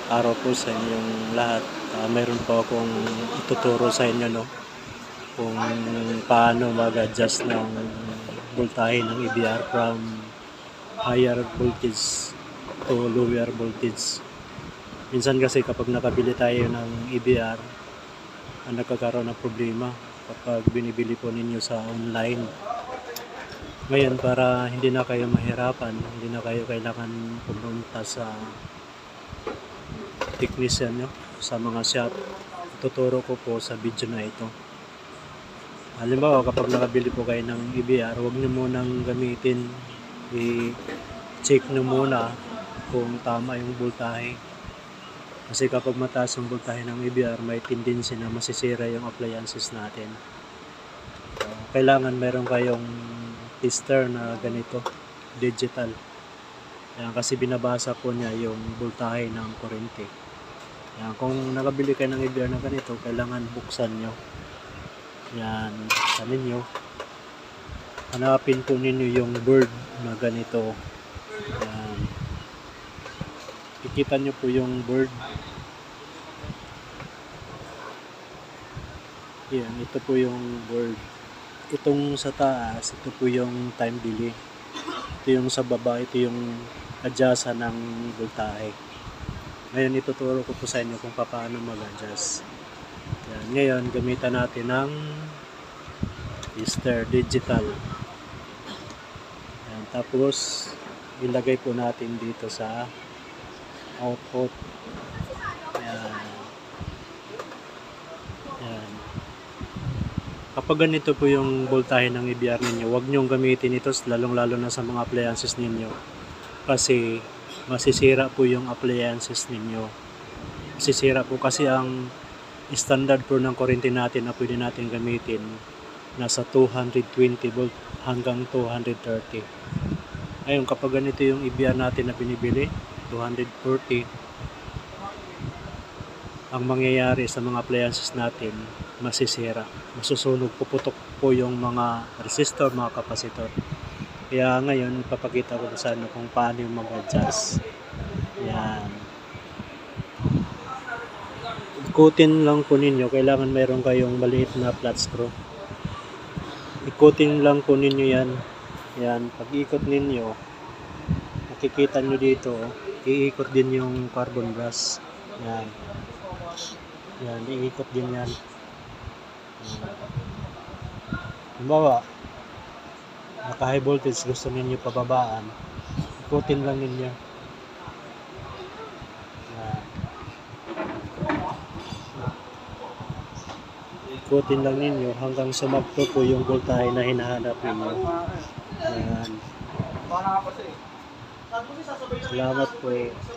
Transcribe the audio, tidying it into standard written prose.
Araw po sa inyong lahat. Mayroon po akong ituturo sa inyo, no, kung paano mag-adjust ng voltahe ng EBR from higher voltage to lower voltage. Minsan kasi kapag nakabili tayo ng EBR, nagkakaroon ng problema kapag binibili po ninyo sa online. Ngayon, para hindi na kayo mahirapan, hindi na kayo kailangan pumunta sa technician nyo, sa mga shop, tuturo ko po sa video na ito. Halimbawa, kapag nakabili po kayo ng EBR, huwag nyo munang gamitin, i-check nyo muna kung tama yung voltahe. Kasi kapag mataas ang voltahe ng EBR, may tendency na masisira yung appliances natin. Kailangan meron kayong tester na ganito, digital. Yan, kasi binabasa po niya yung voltahe ng kuryente. Yan, kung nakabili kayo ng EBR na ganito, kailangan buksan nyo. Yan, sa ninyo. Hanapin po ninyo yung board na ganito. Yan. Kikita nyo po yung board. Yan, ito po yung board. Itong sa taas, ito po yung time delay. Ito yung sa baba, ito yung adjustan ng voltahe. Ngayon, ituturo ko po sa inyo kung paano mag-adjust. Yan. Ngayon, gamitan natin ng tester digital. Yan. Tapos, ilagay po natin dito sa output. Yan. Yan. Kapag ganito po yung voltahe ng EBR ninyo, huwag nyong gamitin ito, lalong-lalo na sa mga appliances ninyo. Kasi masisira po yung appliances ninyo. Masisira po kasi ang standard po ng kuryente natin na pwede natin gamitin nasa 220 volt hanggang 230. Ngayon, kapag ganito yung EBR natin na binibili, 240, ang mangyayari sa mga appliances natin, masisira. Masusunog, puputok po yung mga resistor, mga kapasitor. Kaya ngayon, ipapakita ko sa inyo kung paano yung mag-adjust. Yan. Ikutin lang po ninyo, kailangan meron kayong maliit na flat screw. Ikutin lang po ninyo yan. Yan, pag ikot ninyo, makikita nyo dito, iikot din yung carbon brush. Yan. Yan, iikot din yan. Halimbawa, naka high voltage, gusto ninyo pababaan, ikutin lang ninyo. Yan. Ikutin lang ninyo hanggang sumakto po yung voltahe na hinahanap ninyo. Yan. Salamat po.